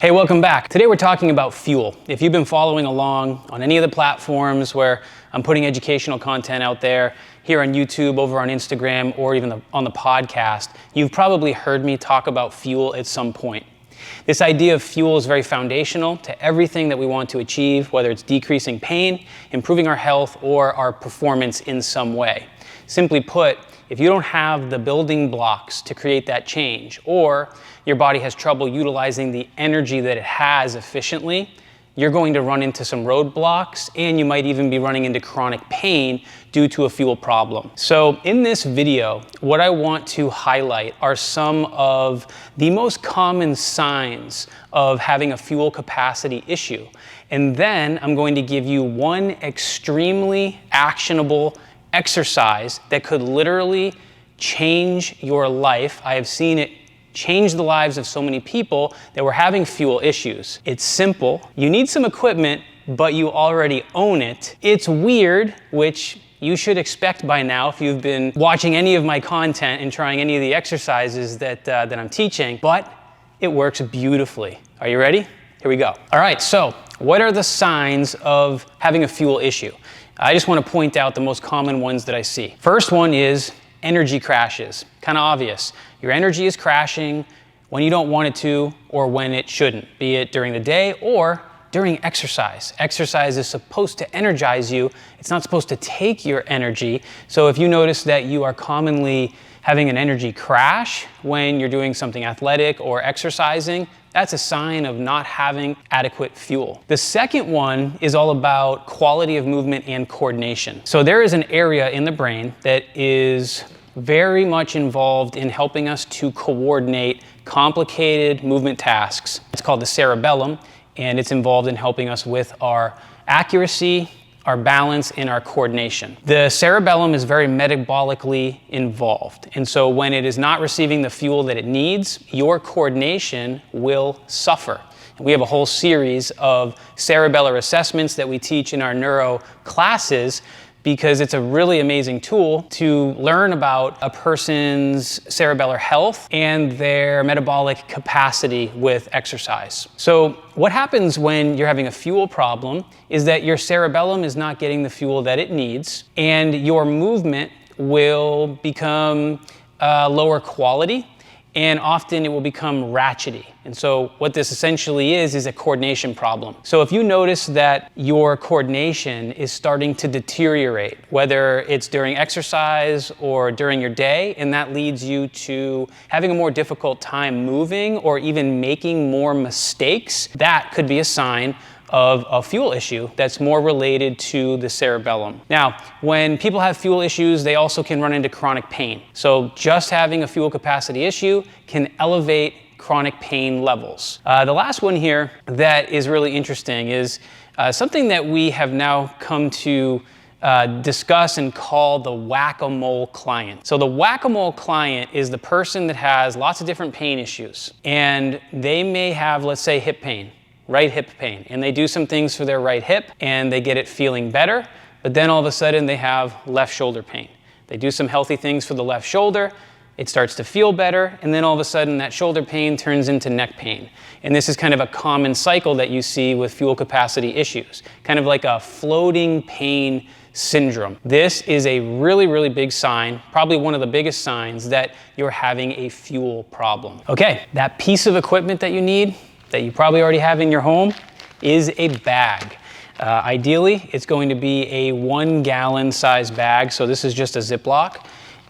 Hey, welcome back. Today we're talking about fuel. If you've been following along on any of the platforms where I'm putting educational content out there, here on YouTube, over on Instagram, or even on the podcast, you've probably heard me talk about fuel at some point. This idea of fuel is very foundational to everything that we want to achieve, whether it's decreasing pain, improving our health, or our performance in some way. Simply put, if you don't have the building blocks to create that change, or your body has trouble utilizing the energy that it has efficiently, you're going to run into some roadblocks, and you might even be running into chronic pain due to a fuel problem. So in this video, what I want to highlight are some of the most common signs of having a fuel capacity issue. And then I'm going to give you one extremely actionable exercise that could literally change your life. I have seen it change the lives of so many people that were having fuel issues. It's simple. You need some equipment, but you already own it. It's weird, which you should expect by now if you've been watching any of my content and trying any of the exercises that I'm teaching, but it works beautifully. Are you ready? Here we go. All right, so what are the signs of having a fuel issue? I just want to point out the most common ones that I see. First one is energy crashes. Kind of obvious. Your energy is crashing when you don't want it to or when it shouldn't, be it during the day or during exercise. Exercise is supposed to energize you. It's not supposed to take your energy. So if you notice that you are commonly having an energy crash when you're doing something athletic or exercising, that's a sign of not having adequate fuel. The second one is all about quality of movement and coordination. So there is an area in the brain that is very much involved in helping us to coordinate complicated movement tasks. It's called the cerebellum, and it's involved in helping us with our accuracy, our balance, and our coordination. The cerebellum is very metabolically involved, and so when it is not receiving the fuel that it needs, your coordination will suffer. We have a whole series of cerebellar assessments that we teach in our neuro classes because it's a really amazing tool to learn about a person's cerebellar health and their metabolic capacity with exercise. So what happens when you're having a fuel problem is that your cerebellum is not getting the fuel that it needs, and your movement will become lower quality, and often it will become ratchety. And so what this essentially is a coordination problem. So if you notice that your coordination is starting to deteriorate, whether it's during exercise or during your day, and that leads you to having a more difficult time moving or even making more mistakes, that could be a sign of a fuel issue that's more related to the cerebellum. Now, when people have fuel issues, they also can run into chronic pain. So just having a fuel capacity issue can elevate chronic pain levels. The last one here that is really interesting is something that we have now come to discuss and call the whack-a-mole client. So the whack-a-mole client is the person that has lots of different pain issues, and they may have, let's say, hip pain, right hip pain, and they do some things for their right hip and they get it feeling better, but then all of a sudden they have left shoulder pain. They do some healthy things for the left shoulder, it starts to feel better, and then all of a sudden that shoulder pain turns into neck pain. And this is kind of a common cycle that you see with fuel capacity issues, kind of like a floating pain syndrome. This is a really, really big sign, probably one of the biggest signs that you're having a fuel problem. Okay, that piece of equipment that you need, that you probably already have in your home, is a bag. Ideally, it's going to be a 1 gallon size bag. So this is just a Ziploc.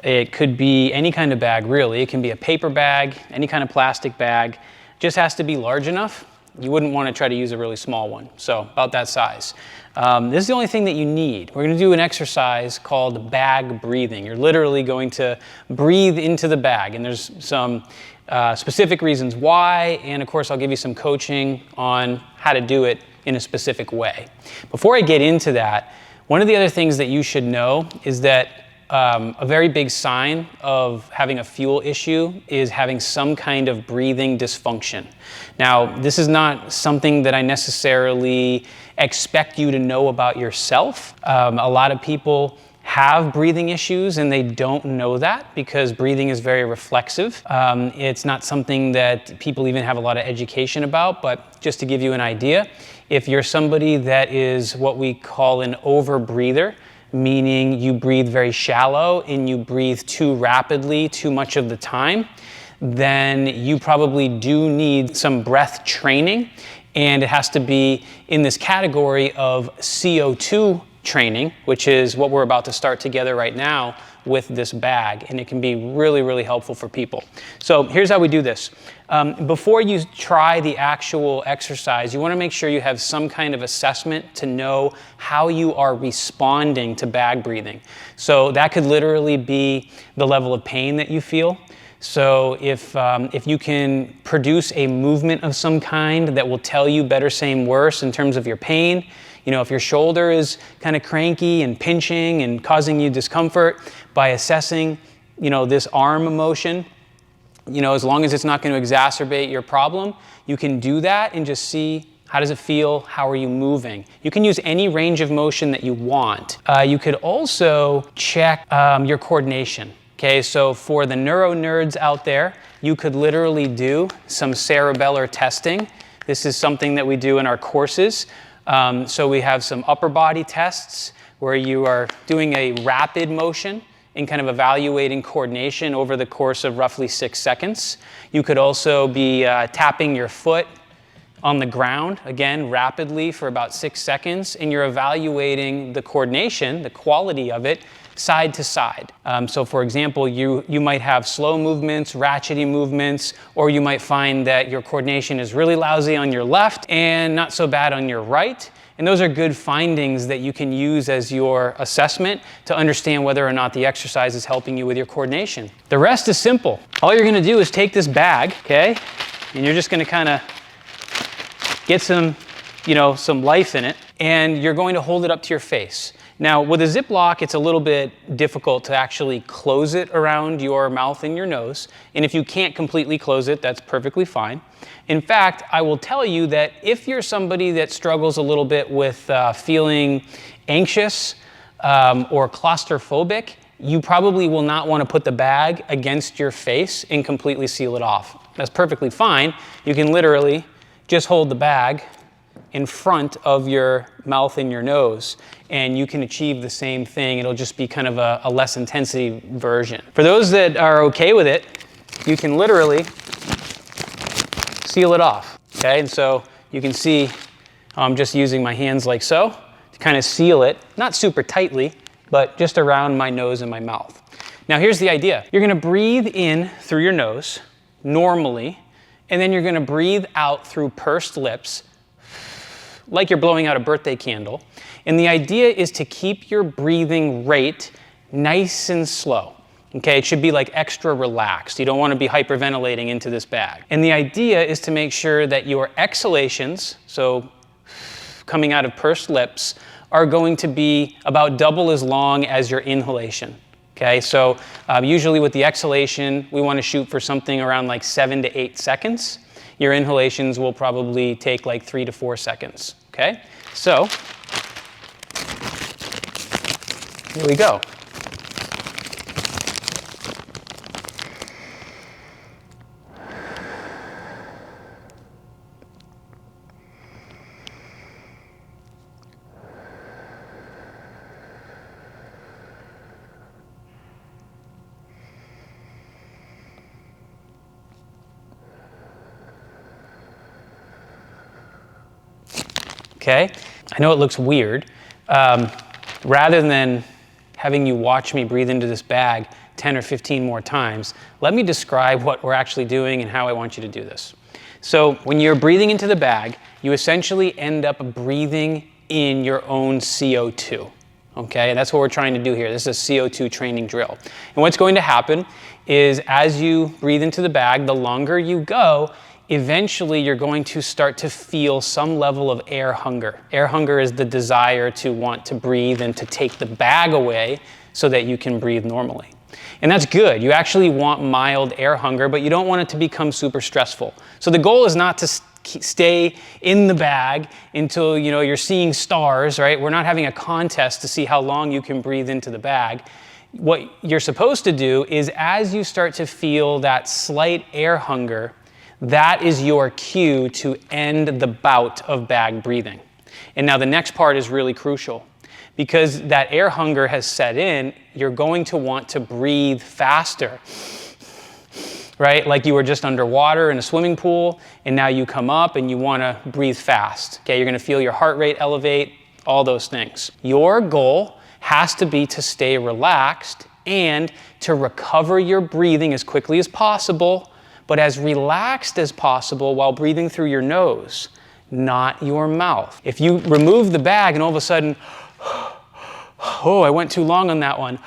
It could be any kind of bag, really. It can be a paper bag, any kind of plastic bag. Just has to be large enough. You wouldn't want to try to use a really small one. So about that size. This is the only thing that you need. We're going to do an exercise called bag breathing. You're literally going to breathe into the bag, and there's some specific reasons why, and of course I'll give you some coaching on how to do it in a specific way. Before I get into that, one of the other things that you should know is that a very big sign of having a fuel issue is having some kind of breathing dysfunction. Now, this is not something that I necessarily expect you to know about yourself. A lot of people have breathing issues and they don't know that, because breathing is very reflexive. It's not something that people even have a lot of education about, but just to give you an idea, if you're somebody that is what we call an over-breather, meaning you breathe very shallow and you breathe too rapidly too much of the time, then you probably do need some breath training, and it has to be in this category of CO2 training, which is what we're about to start together right now with this bag, and it can be really, really helpful for people. So here's how we do this. Before you try the actual exercise, you want to make sure you have some kind of assessment to know how you are responding to bag breathing. So that could literally be the level of pain that you feel. So if you can produce a movement of some kind that will tell you better, same, worse in terms of your pain. You know, if your shoulder is kind of cranky and pinching and causing you discomfort, by assessing, you know, this arm motion, you know, as long as it's not going to exacerbate your problem, you can do that and just see how does it feel, how are you moving. You can use any range of motion that you want. You could also check your coordination. Okay, so for the neuro nerds out there, you could literally do some cerebellar testing. This is something that we do in our courses. So we have some upper body tests where you are doing a rapid motion and kind of evaluating coordination over the course of roughly 6 seconds. You could also be tapping your foot on the ground, again, rapidly for about 6 seconds, and you're evaluating the coordination, the quality of it, side to side. So for example, you might have slow movements, ratchety movements, or you might find that your coordination is really lousy on your left and not so bad on your right. And those are good findings that you can use as your assessment to understand whether or not the exercise is helping you with your coordination. The rest is simple. All you're gonna do is take this bag, okay? And you're just gonna kind of get some, you know, some life in it, and you're going to hold it up to your face. Now, with a Ziploc, it's a little bit difficult to actually close it around your mouth and your nose. And if you can't completely close it, that's perfectly fine. In fact, I will tell you that if you're somebody that struggles a little bit with feeling anxious or claustrophobic, you probably will not want to put the bag against your face and completely seal it off. That's perfectly fine. You can literally just hold the bag in front of your mouth and your nose, and you can achieve the same thing. It'll just be kind of a less intensity version. For those that are okay with it, you can literally seal it off, okay? And so you can see I'm just using my hands like so to kind of seal it, not super tightly, but just around my nose and my mouth. Now here's the idea. You're gonna breathe in through your nose normally, and then you're gonna breathe out through pursed lips like you're blowing out a birthday candle. And the idea is to keep your breathing rate nice and slow. Okay, it should be like extra relaxed. You don't want to be hyperventilating into this bag. And the idea is to make sure that your exhalations, so coming out of pursed lips, are going to be about double as long as your inhalation. Okay, so usually with the exhalation, we want to shoot for something around like 7 to 8 seconds. Your inhalations will probably take like 3 to 4 seconds, okay? So, here we go. Okay, I know it looks weird. Rather than having you watch me breathe into this bag 10 or 15 more times, let me describe what we're actually doing and how I want you to do this. So when you're breathing into the bag, you essentially end up breathing in your own CO2. Okay, and that's what we're trying to do here. This is a CO2 training drill. And what's going to happen is as you breathe into the bag, the longer you go, eventually you're going to start to feel some level of air hunger. Air hunger is the desire to want to breathe and to take the bag away so that you can breathe normally. And that's good. You actually want mild air hunger, but you don't want it to become super stressful. So the goal is not to stay in the bag until you're seeing stars, right? We're not having a contest to see how long you can breathe into the bag. What you're supposed to do is, as you start to feel that slight air hunger, that is your cue to end the bout of bag breathing. And now the next part is really crucial. Because that air hunger has set in, you're going to want to breathe faster, right? Like you were just underwater in a swimming pool, and now you come up and you want to breathe fast. Okay, you're going to feel your heart rate elevate, all those things. Your goal has to be to stay relaxed and to recover your breathing as quickly as possible, but as relaxed as possible while breathing through your nose, not your mouth. If you remove the bag and all of a sudden, oh, I went too long on that one,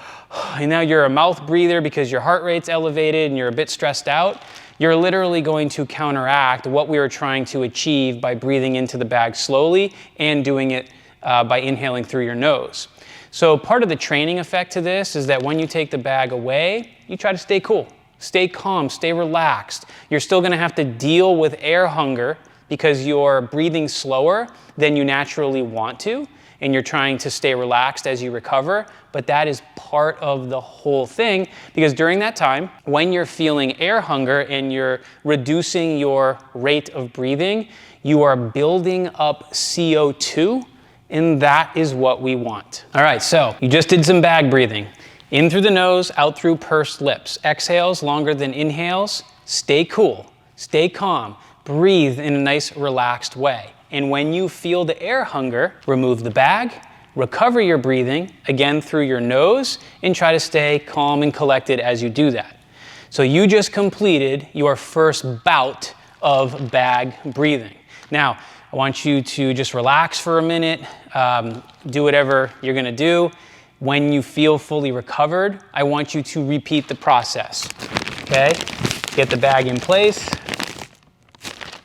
and now you're a mouth breather because your heart rate's elevated and you're a bit stressed out, you're literally going to counteract what we were trying to achieve by breathing into the bag slowly and doing it by inhaling through your nose. So part of the training effect to this is that when you take the bag away, you try to stay cool, stay calm, stay relaxed. You're still going to have to deal with air hunger because you're breathing slower than you naturally want to, and you're trying to stay relaxed as you recover, but that is part of the whole thing, because during that time, when you're feeling air hunger and you're reducing your rate of breathing, you are building up CO2, and that is what we want. All right, so you just did some bag breathing. In through the nose, out through pursed lips. Exhales longer than inhales. Stay cool, stay calm, breathe in a nice relaxed way. And when you feel the air hunger, remove the bag, recover your breathing, again through your nose, and try to stay calm and collected as you do that. So you just completed your first bout of bag breathing. Now, I want you to just relax for a minute, do whatever you're gonna do. When you feel fully recovered, I want you to repeat the process, okay? Get the bag in place.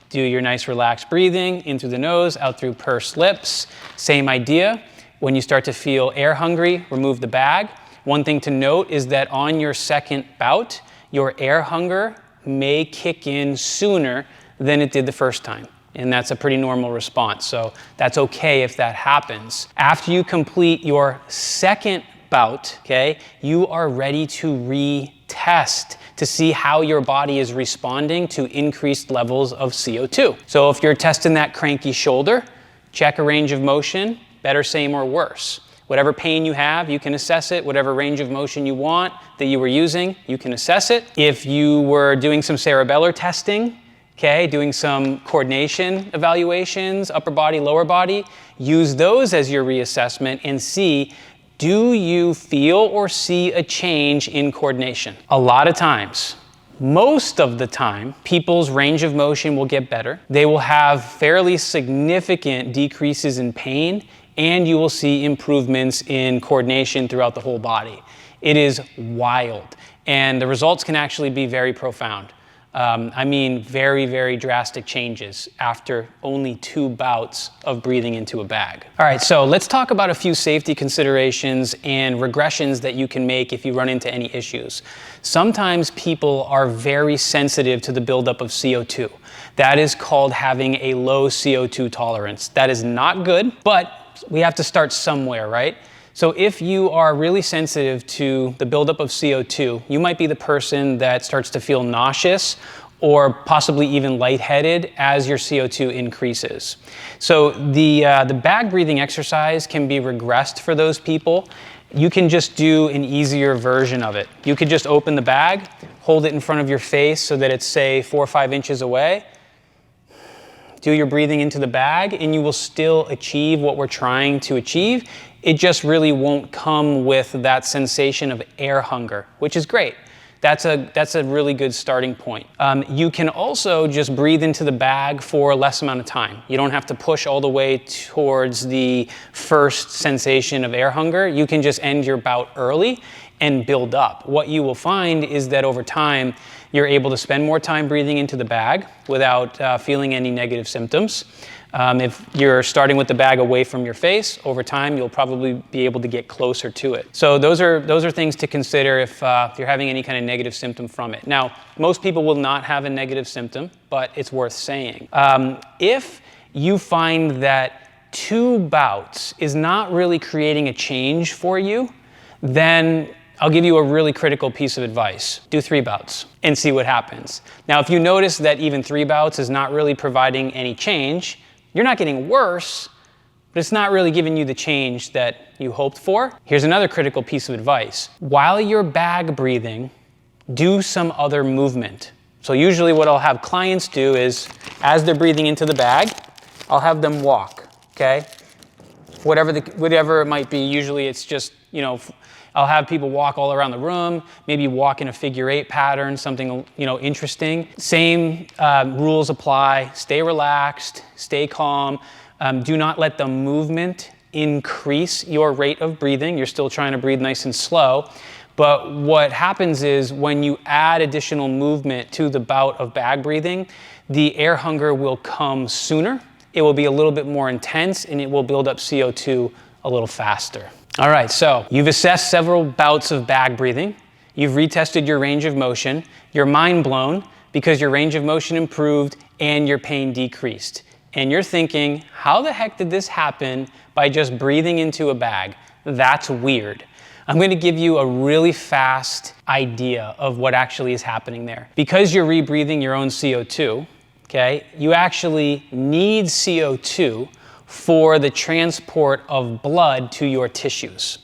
Do your nice relaxed breathing in through the nose, out through pursed lips. Same idea. When you start to feel air hungry, remove the bag. One thing to note is that on your second bout, your air hunger may kick in sooner than it did the first time. And that's a pretty normal response. So that's okay if that happens. After you complete your second bout, okay, you are ready to retest to see how your body is responding to increased levels of CO2. So if you're testing that cranky shoulder, check a range of motion, better, same, or worse. Whatever pain you have, you can assess it. Whatever range of motion you want that you were using, you can assess it. If you were doing some cerebellar testing, okay, doing some coordination evaluations, upper body, lower body, use those as your reassessment and see, do you feel or see a change in coordination? A lot of times, most of the time, people's range of motion will get better. They will have fairly significant decreases in pain, and you will see improvements in coordination throughout the whole body. It is wild, and the results can actually be very profound. I mean, very, very drastic changes after only 2 bouts of breathing into a bag. All right, so let's talk about a few safety considerations and regressions that you can make if you run into any issues. Sometimes people are very sensitive to the buildup of CO2. That is called having a low CO2 tolerance. That is not good, but we have to start somewhere, right? So if you are really sensitive to the buildup of CO2, you might be the person that starts to feel nauseous or possibly even lightheaded as your CO2 increases. So the bag breathing exercise can be regressed for those people. You can just do an easier version of it. You could just open the bag, hold it in front of your face so that it's, say, 4 or 5 inches away. Do your breathing into the bag, and you will still achieve what we're trying to achieve. It just really won't come with that sensation of air hunger, which is great. That's a really good starting point. You can also just breathe into the bag for a less amount of time. You don't have to push all the way towards the first sensation of air hunger. You can just end your bout early and build up. What you will find is that over time, you're able to spend more time breathing into the bag without feeling any negative symptoms. If you're starting with the bag away from your face, over time you'll probably be able to get closer to it. So those are things to consider if you're having any kind of negative symptom from it. Now, most people will not have a negative symptom, but it's worth saying. If you find that 2 bouts is not really creating a change for you, then I'll give you a really critical piece of advice. Do 3 bouts and see what happens. Now, if you notice that even 3 bouts is not really providing any change, you're not getting worse, but it's not really giving you the change that you hoped for. Here's another critical piece of advice. While you're bag breathing, do some other movement. So usually what I'll have clients do is, as they're breathing into the bag, I'll have them walk, okay? Whatever it might be, usually it's just, I'll have people walk all around the room, maybe walk in a figure 8 pattern, something interesting. Same rules apply. Stay relaxed, stay calm. Do not let the movement increase your rate of breathing. You're still trying to breathe nice and slow. But what happens is when you add additional movement to the bout of bag breathing, the air hunger will come sooner. It will be a little bit more intense, and it will build up CO2 a little faster. All right, so you've assessed several bouts of bag breathing. You've retested your range of motion. You're mind blown because your range of motion improved and your pain decreased. And you're thinking, how the heck did this happen by just breathing into a bag? That's weird. I'm going to give you a really fast idea of what actually is happening there. Because you're rebreathing your own CO2, okay, you actually need CO2 for the transport of blood to your tissues.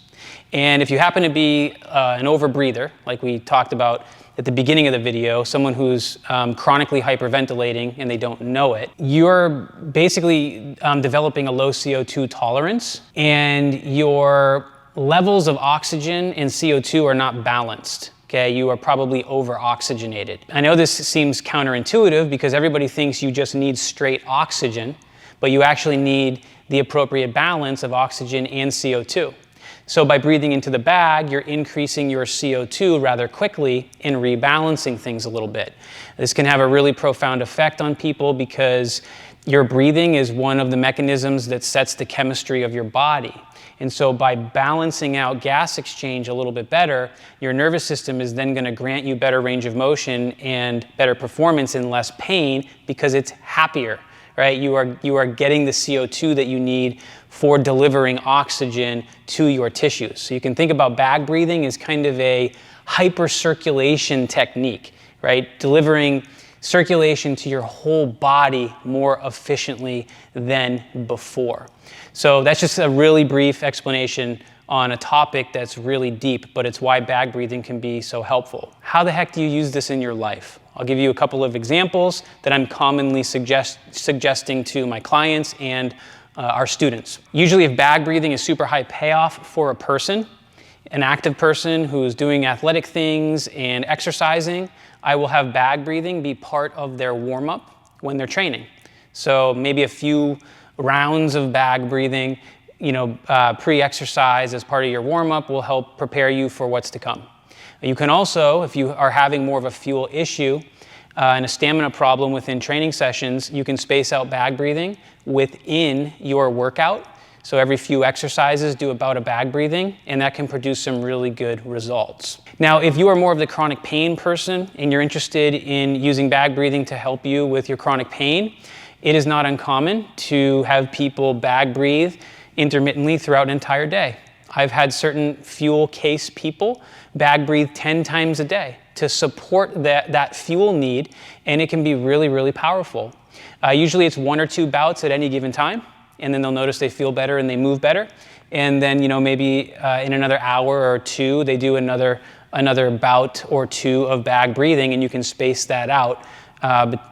And if you happen to be an overbreather, like we talked about at the beginning of the video, someone who's chronically hyperventilating and they don't know it, you're basically developing a low CO2 tolerance, and your levels of oxygen and CO2 are not balanced. Okay, you are probably over-oxygenated. I know this seems counterintuitive because everybody thinks you just need straight oxygen, but you actually need the appropriate balance of oxygen and CO2. So by breathing into the bag, you're increasing your CO2 rather quickly and rebalancing things a little bit. This can have a really profound effect on people because your breathing is one of the mechanisms that sets the chemistry of your body. And so by balancing out gas exchange a little bit better, your nervous system is then going to grant you better range of motion and better performance and less pain because it's happier, right? You are getting the CO2 that you need for delivering oxygen to your tissues. So you can think about bag breathing as kind of a hypercirculation technique, right? Delivering circulation to your whole body more efficiently than before. So that's just a really brief explanation on a topic that's really deep, but it's why bag breathing can be so helpful. How the heck do you use this in your life? I'll give you a couple of examples that I'm commonly suggesting to my clients and our students. Usually if bag breathing is super high payoff for a person, an active person who's doing athletic things and exercising, I will have bag breathing be part of their warm-up when they're training. So maybe a few rounds of bag breathing, pre-exercise as part of your warm-up will help prepare you for what's to come. You can also, if you are having more of a fuel issue and a stamina problem within training sessions, you can space out bag breathing within your workout. So every few exercises, do about a bag breathing, and that can produce some really good results. Now, if you are more of the chronic pain person and you're interested in using bag breathing to help you with your chronic pain, it is not uncommon to have people bag breathe intermittently throughout an entire day. I've had certain fuel case people bag breathe 10 times a day to support that fuel need, and it can be really, really powerful. Usually it's 1 or 2 bouts at any given time, and then they'll notice they feel better and they move better. And then, maybe in another hour or 2, they do another bout or 2 of bag breathing, and you can space that out,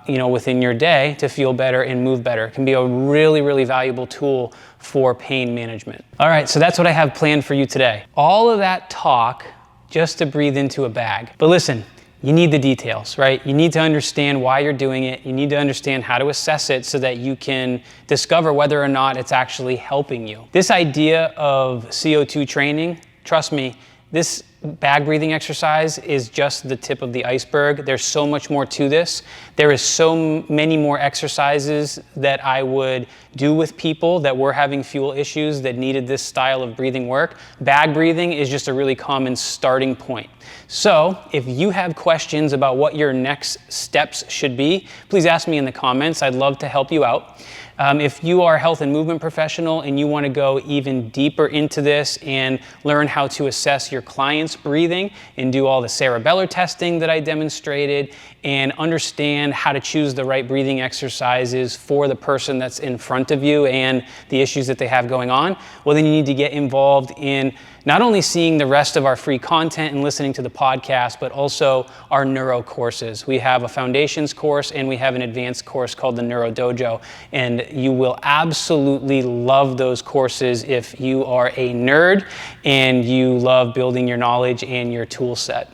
within your day to feel better and move better. It can be a really, really valuable tool for pain management. All right, so that's what I have planned for you today. All of that talk just to breathe into a bag. But listen, you need the details, right? You need to understand why you're doing it. You need to understand how to assess it so that you can discover whether or not it's actually helping you. This idea of CO2 training, trust me, this bag breathing exercise is just the tip of the iceberg. There's so much more to this. There is so many more exercises that I would do with people that were having fuel issues that needed this style of breathing work. Bag breathing is just a really common starting point. So if you have questions about what your next steps should be, please ask me in the comments. I'd love to help you out. If you are a health and movement professional and you want to go even deeper into this and learn how to assess your client's breathing and do all the cerebellar testing that I demonstrated and understand how to choose the right breathing exercises for the person that's in front of you and the issues that they have going on, well, then you need to get involved in not only seeing the rest of our free content and listening to the podcast, but also our neuro courses. We have a foundations course and we have an advanced course called the Neuro Dojo, and you will absolutely love those courses if you are a nerd and you love building your knowledge and your tool set.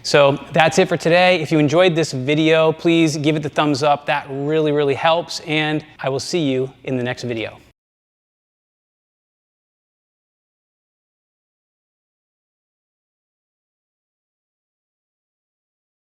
So that's it for today. If you enjoyed this video, please give it the thumbs up. That really, really helps, and I will see you in the next video.